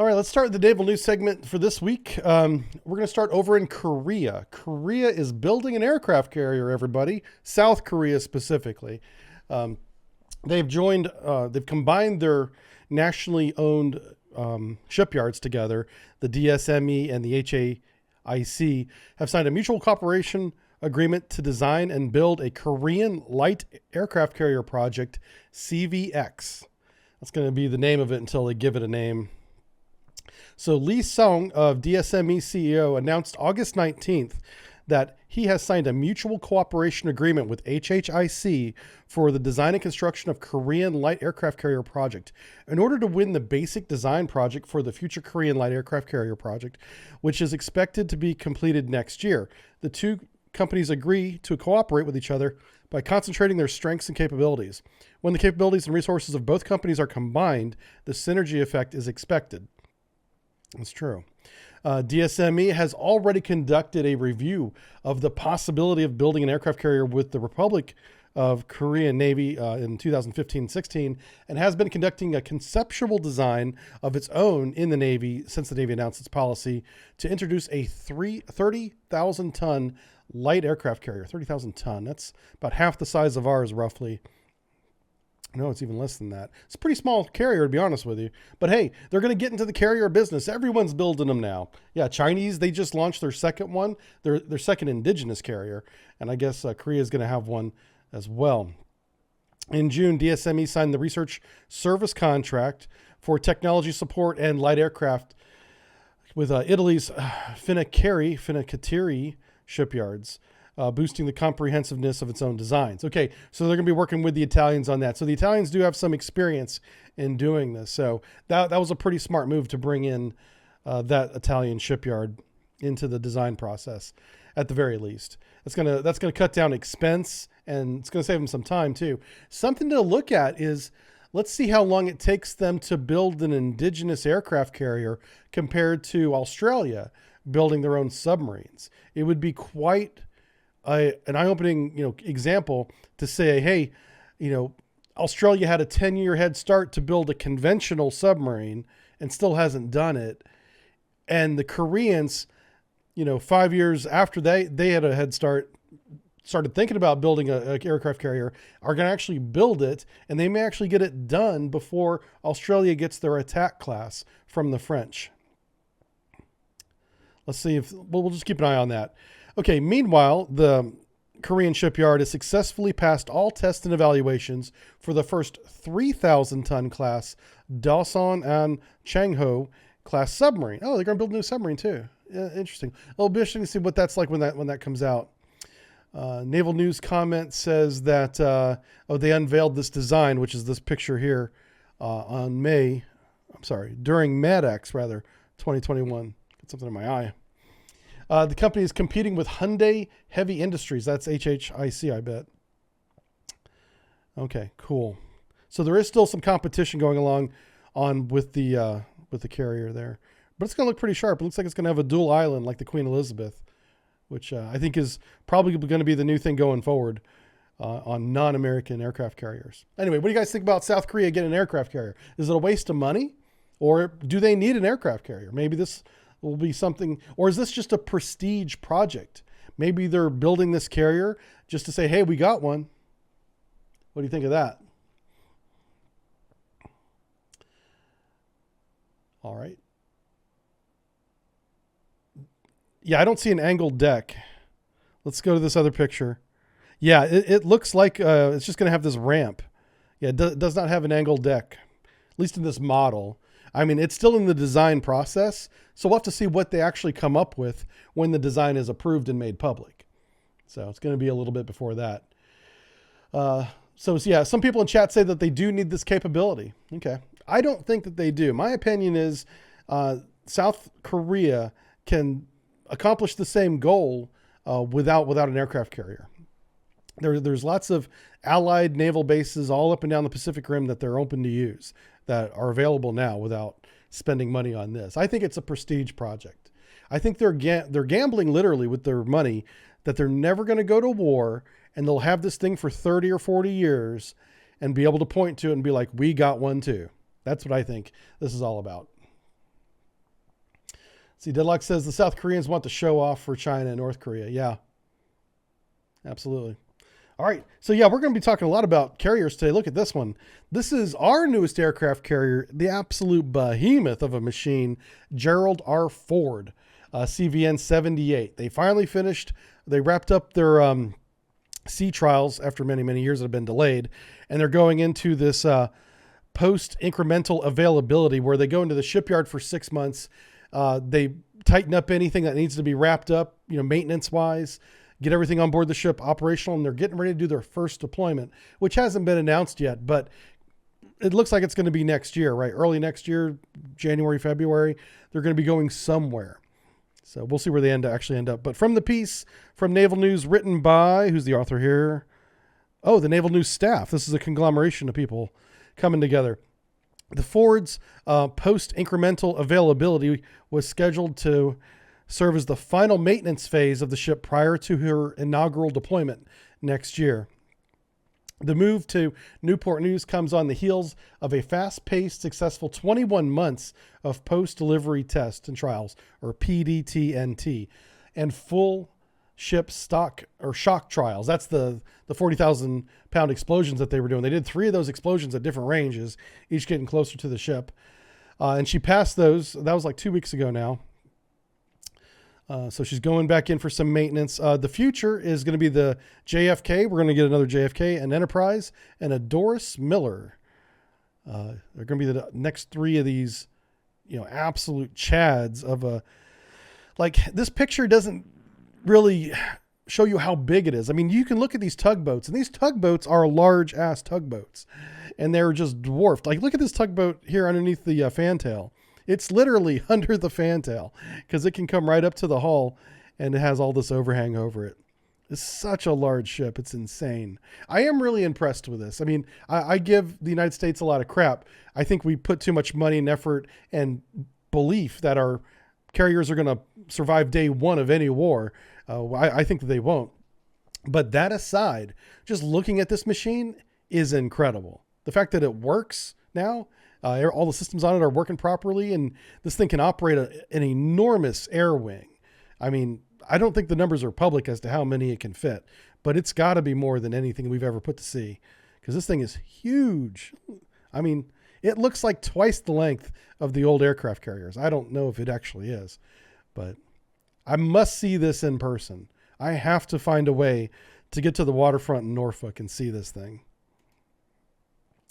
All right, let's start the naval news segment for this week. We're going to start over in Korea. Korea is building an aircraft carrier, everybody. South Korea specifically. They've combined their nationally owned shipyards together. The DSME and the HAIC have signed a mutual cooperation agreement to design and build a Korean light aircraft carrier project, CVX. That's going to be the name of it until they give it a name. So Lee Sung of DSME CEO announced August 19th that he has signed a mutual cooperation agreement with HHIC for the design and construction of Korean light aircraft carrier project. In order to win the basic design project for the future Korean light aircraft carrier project, which is expected to be completed next year, the two companies agree to cooperate with each other by concentrating their strengths and capabilities. When the capabilities and resources of both companies are combined, the synergy effect is expected. That's true. DSME has already conducted a review of the possibility of building an aircraft carrier with the Republic of Korean Navy in 2015-16 and has been conducting a conceptual design of its own in the Navy since the Navy announced its policy to introduce a 30,000-ton light aircraft carrier. 30,000 ton. That's about half the size of ours, roughly. No, it's even less than that. It's a pretty small carrier, to be honest with you. But hey, they're going to get into the carrier business. Everyone's building them now. Yeah, Chinese, they just launched their second one, their second indigenous carrier. And I guess Korea is going to have one as well. In June, DSME signed the research service contract for technology support and light aircraft with Italy's Fincantieri shipyards. Boosting the comprehensiveness of its own designs. Okay, so they're going to be working with the Italians on that. So the Italians do have some experience in doing this. So that was a pretty smart move to bring in that Italian shipyard into the design process, at the very least. That's gonna cut down expense, and it's going to save them some time too. Something to look at is, let's see how long it takes them to build an indigenous aircraft carrier compared to Australia building their own submarines. It would be quite an eye-opening, example to say, hey, Australia had a 10-year head start to build a conventional submarine and still hasn't done it. And the Koreans, 5 years after they had a head start, started thinking about building an aircraft carrier, are going to actually build it, and they may actually get it done before Australia gets their attack class from the French. Let's see we'll just keep an eye on that. Okay, meanwhile, the Korean shipyard has successfully passed all tests and evaluations for the first 3,000-ton class Daesan and Changho class submarine. Oh, they're going to build a new submarine too. Yeah, interesting. It'll be interesting to see what that's like when that comes out. Naval News comment says that they unveiled this design, which is this picture here, during MADX 2021. Get something in my eye. The company is competing with Hyundai Heavy Industries. That's HHIC, I bet. Okay, cool. So there is still some competition going on with the carrier there, but it's going to look pretty sharp. It looks like it's going to have a dual island like the Queen Elizabeth, which I think is probably going to be the new thing going forward on non-American aircraft carriers. Anyway, what do you guys think about South Korea getting an aircraft carrier? Is it a waste of money, or do they need an aircraft carrier? Maybe this will be something, or is this just a prestige project? Maybe they're building this carrier just to say, hey, we got one. What do you think of that? All right. Yeah, I don't see an angled deck. Let's go to this other picture. Yeah, it looks like it's just going to have this ramp. Yeah, it does not have an angled deck, at least in this model. I mean, it's still in the design process, so we'll have to see what they actually come up with when the design is approved and made public. So it's going to be a little bit before that. So yeah, some people in chat say that they do need this capability. Okay. I don't think that they do. My opinion is South Korea can accomplish the same goal without an aircraft carrier. There's lots of allied naval bases all up and down the Pacific Rim that they're open to use, that are available now without spending money on this. I think it's a prestige project. I think they're gambling literally with their money, that they're never going to go to war, and they'll have this thing for 30 or 40 years and be able to point to it and be like, we got one too. That's what I think this is all about. See, Deadlock says the South Koreans want to show off for China and North Korea. Yeah, absolutely. All right. So yeah, we're going to be talking a lot about carriers today. Look at this one. This is our newest aircraft carrier, the absolute behemoth of a machine, Gerald R. Ford, CVN 78. They finally finished. They wrapped up their sea trials after many, many years that have been delayed. And they're going into this post incremental availability where they go into the shipyard for 6 months. They tighten up anything that needs to be wrapped up, maintenance wise, get everything on board the ship operational, and they're getting ready to do their first deployment, which hasn't been announced yet, but it looks like it's going to be next year, right? Early next year, January, February, they're going to be going somewhere. So we'll see where they actually end up. But from the piece from Naval News written by, who's the author here? Oh, the Naval News staff. This is a conglomeration of people coming together. The Ford's post-incremental availability was scheduled to serve as the final maintenance phase of the ship prior to her inaugural deployment next year. The move to Newport News comes on the heels of a fast-paced, successful 21 months of post-delivery tests and trials, or PDT&T, and full ship stock or shock trials. That's the 40,000 pound explosions that they were doing. They did 3 of those explosions at different ranges, each getting closer to the ship. And she passed those. That was like 2 weeks ago now. So she's going back in for some maintenance. The future is going to be the JFK. We're going to get another JFK, an Enterprise, and a Doris Miller. They're going to be the next 3 of these, absolute chads of a, this picture doesn't really show you how big it is. I mean, you can look at these tugboats, and these tugboats are large ass tugboats, and they're just dwarfed. Look at this tugboat here underneath the fantail. It's literally under the fantail because it can come right up to the hull, and it has all this overhang over it. It's such a large ship. It's insane. I am really impressed with this. I mean, I give the United States a lot of crap. I think we put too much money and effort and belief that our carriers are going to survive day one of any war. I think that they won't. But that aside, just looking at this machine is incredible. The fact that it works now, all the systems on it are working properly, and this thing can operate an enormous air wing. I mean, I don't think the numbers are public as to how many it can fit, but it's got to be more than anything we've ever put to sea because this thing is huge. I mean, it looks like twice the length of the old aircraft carriers. I don't know if it actually is, but I must see this in person. I have to find a way to get to the waterfront in Norfolk and see this thing.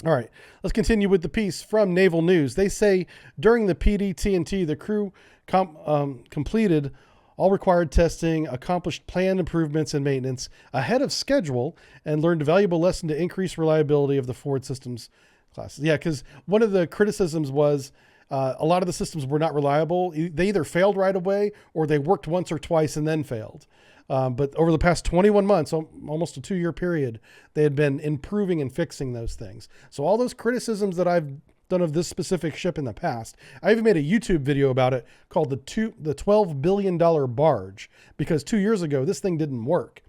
All right, let's continue with the piece from Naval News. They say during the PDT&T, the crew completed all required testing, accomplished planned improvements and maintenance ahead of schedule, and learned a valuable lesson to increase reliability of the Ford systems classes. Yeah, because one of the criticisms was a lot of the systems were not reliable. They either failed right away or they worked once or twice and then failed. But over the past 21 months, almost a 2-year period, they had been improving and fixing those things. So all those criticisms that I've done of this specific ship in the past, I even made a YouTube video about it called the $12 billion barge, because 2 years ago, this thing didn't work.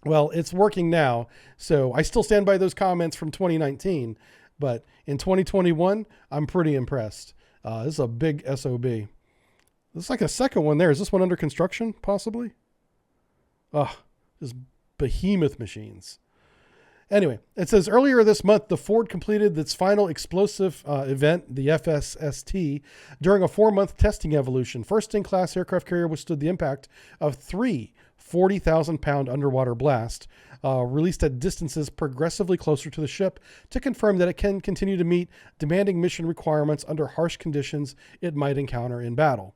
Well, it's working now. So I still stand by those comments from 2019, but in 2021, I'm pretty impressed. This is a big SOB. There's like a second one there. Is this one under construction, possibly? Just behemoth machines. Anyway, it says earlier this month, the Ford completed its final explosive event, the FSST, during a 4-month testing evolution. First-in-class aircraft carrier withstood the impact of 3 40,000-pound underwater blasts, released at distances progressively closer to the ship to confirm that it can continue to meet demanding mission requirements under harsh conditions it might encounter in battle.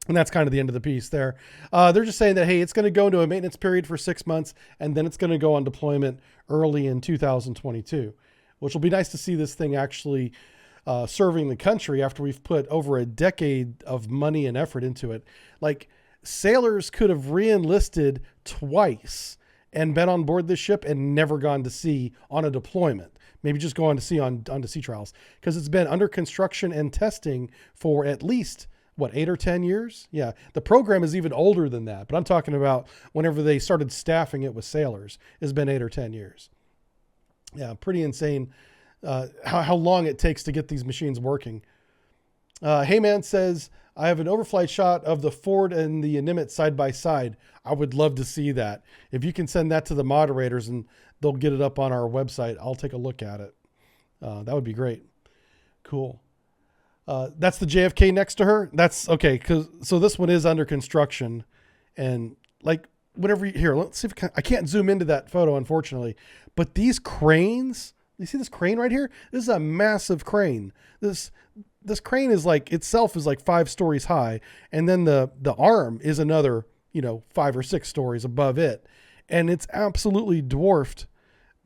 And that's kind of the end of the piece there. They're just saying that, hey, it's going to go into a maintenance period for 6 months, and then it's going to go on deployment early in 2022, which will be nice to see this thing actually serving the country after we've put over a decade of money and effort into it. Sailors could have re-enlisted twice and been on board this ship and never gone to sea on a deployment. Maybe just go on to sea onto sea trials, because it's been under construction and testing for at least 8 or 10 years? Yeah. The program is even older than that, but I'm talking about whenever they started staffing it with sailors, it's been 8 or 10 years. Yeah. Pretty insane. How long it takes to get these machines working. Heyman says, I have an overflight shot of the Ford and the Nimitz side by side. I would love to see that. If you can send that to the moderators and they'll get it up on our website, I'll take a look at it. That would be great. Cool. That's the JFK next to her. That's okay. So this one is under construction, and like whatever here, let's see if I can't zoom into that photo, unfortunately, but these cranes, you see this crane right here? This is a massive crane. This crane is like itself is like 5 stories high. And then the arm is another, 5 or 6 stories above it. And it's absolutely dwarfed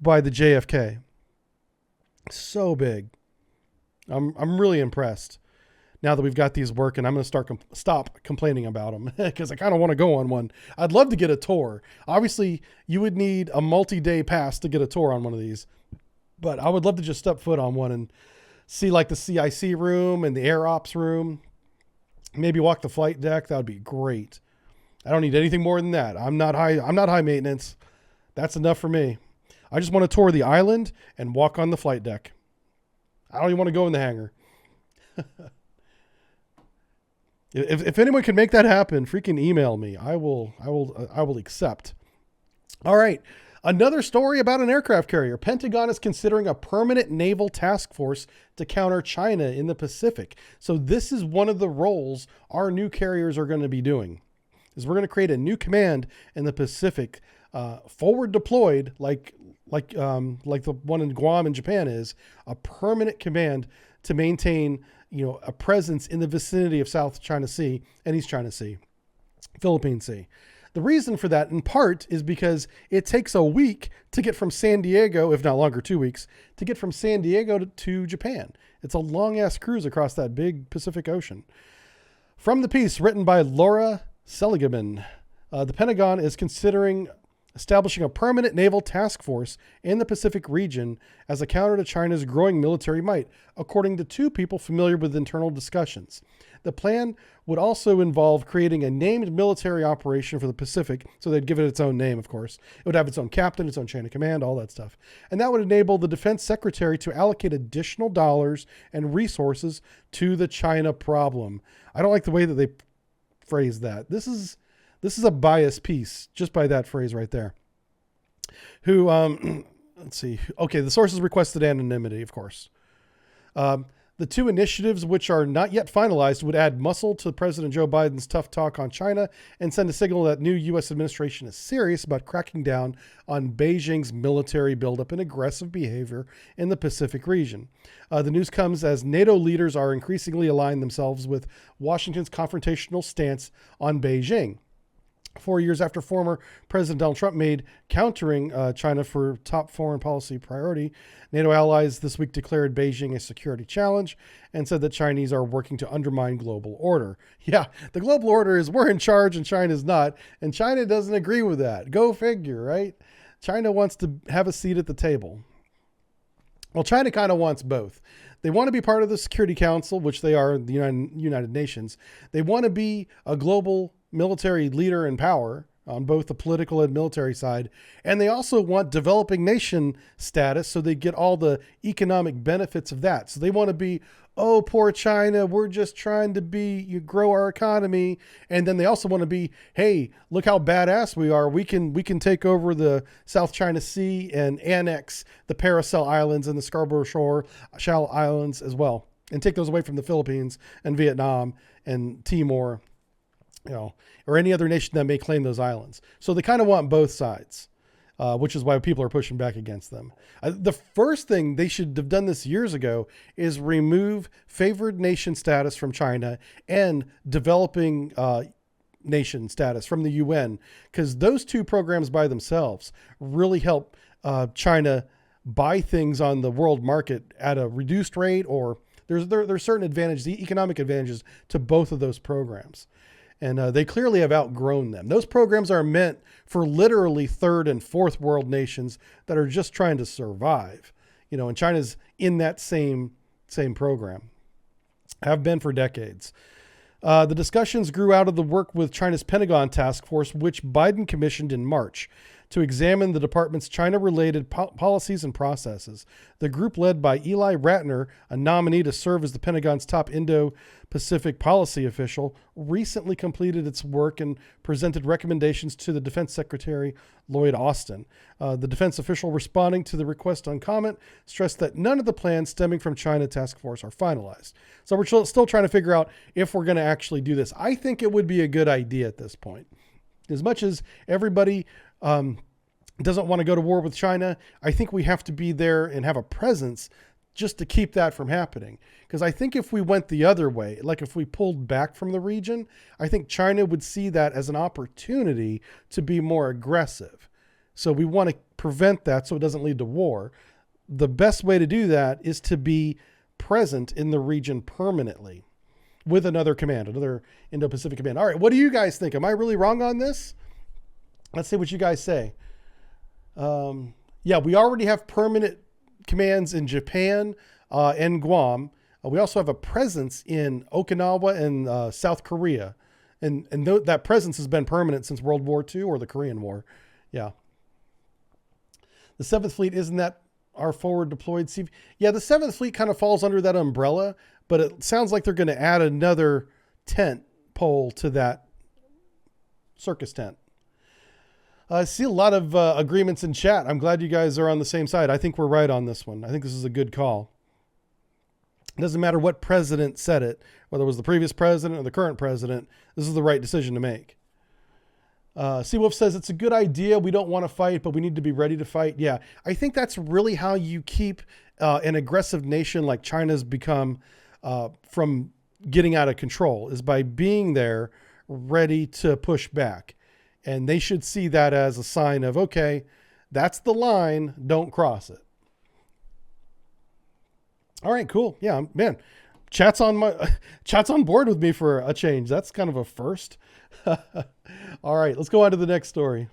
by the JFK. So big. I'm really impressed now that we've got these working. I'm going to stop complaining about them because I kind of want to go on one. I'd love to get a tour. Obviously you would need a multi-day pass to get a tour on one of these, but I would love to just step foot on one and see like the CIC room and the air ops room, maybe walk the flight deck. That would be great. I don't need anything more than that. I'm not high maintenance. That's enough for me. I just want to tour the island and walk on the flight deck. I don't even want to go in the hangar. If anyone can make that happen, freaking email me. I will accept. All right. Another story about an aircraft carrier. Pentagon is considering a permanent naval task force to counter China in the Pacific. So this is one of the roles our new carriers are going to be doing. Is we're going to create a new command in the Pacific, forward deployed, like the one in Guam in Japan is, a permanent command to maintain, a presence in the vicinity of South China Sea and East China Sea, Philippine Sea. The reason for that, in part, is because it takes a week to get from San Diego, if not longer, 2 weeks, to get from San Diego to Japan. It's a long-ass cruise across that big Pacific Ocean. From the piece written by Laura Seligman, the Pentagon is considering establishing a permanent naval task force in the Pacific region as a counter to China's growing military might, according to 2 people familiar with internal discussions. The plan would also involve creating a named military operation for the Pacific, so they'd give it its own name, of course. It would have its own captain, its own chain of command, all that stuff. And that would enable the defense secretary to allocate additional dollars and resources to the China problem. I don't like the way that they phrase that. This is a biased piece just by that phrase right there. Who, let's see. Okay, the sources requested anonymity, of course. The 2 initiatives, which are not yet finalized, would add muscle to President Joe Biden's tough talk on China and send a signal that new U.S. administration is serious about cracking down on Beijing's military buildup and aggressive behavior in the Pacific region. The news comes as NATO leaders are increasingly aligning themselves with Washington's confrontational stance on Beijing. 4 years after former President Donald Trump made countering China for top foreign policy priority, NATO allies this week declared Beijing a security challenge and said that Chinese are working to undermine global order. Yeah, the global order is we're in charge and China's not, and China doesn't agree with that. Go figure, right? China wants to have a seat at the table. Well, China kind of wants both. They want to be part of the Security Council, which they are, the United Nations. They want to be a global military leader in power on both the political and military side. And they also want developing nation status, so they get all the economic benefits of that. So they want to be, oh, poor China, we're just trying to grow our economy. And then they also want to be, hey, look how badass we are. We can take over the South China Sea and annex the Paracel Islands and the Scarborough Shoal Islands as well, and take those away from the Philippines and Vietnam and Timor, or any other nation that may claim those islands. So they kind of want both sides, which is why people are pushing back against them. The first thing they should have done this years ago is remove favored nation status from China and developing nation status from the UN, because those 2 programs by themselves really help China buy things on the world market at a reduced rate, or there's certain advantages, the economic advantages to both of those programs. And they clearly have outgrown them. Those programs are meant for literally 3rd and 4th world nations that are just trying to survive. And China's in that same program. Have been for decades. The discussions grew out of the work with China's Pentagon task force, which Biden commissioned in March. to examine the department's China-related policies and processes. The group, led by Eli Ratner, a nominee to serve as the Pentagon's top Indo-Pacific policy official, recently completed its work and presented recommendations to the Defense Secretary Lloyd Austin. The defense official, responding to the request on comment, stressed that none of the plans stemming from China Task Force are finalized. So we're still trying to figure out if we're going to actually do this. I think it would be a good idea at this point. As much as everybody doesn't want to go to war with China, I think we have to be there and have a presence just to keep that from happening. Because I think if we went the other way, like if we pulled back from the region, I think China would see that as an opportunity to be more aggressive. So we want to prevent that so it doesn't lead to war. The best way to do that is to be present in the region permanently with another command, another Indo-Pacific command. All right, what do you guys think? Am I really wrong on this? Let's see what you guys say. Yeah, we already have permanent commands in Japan and Guam. We also have a presence in Okinawa and South Korea. And that presence has been permanent since World War II or the Korean War. Yeah. The 7th Fleet, isn't that our forward deployed CV? Yeah, the 7th Fleet kind of falls under that umbrella, but it sounds like they're going to add another tent pole to that circus tent. I see a lot of agreements in chat. I'm glad you guys are on the same side. I think we're right on this one. I think this is a good call. It doesn't matter what president said it, whether it was the previous president or the current president, this is the right decision to make. Seawolf says it's a good idea. We don't want to fight, but we need to be ready to fight. Yeah, I think that's really how you keep an aggressive nation like China's become from getting out of control, is by being there ready to push back. And they should see that as a sign of, okay, that's the line, don't cross it. All right, cool. Yeah, man, chat's on board with me for a change. That's kind of a first. All right, let's go on to the next story.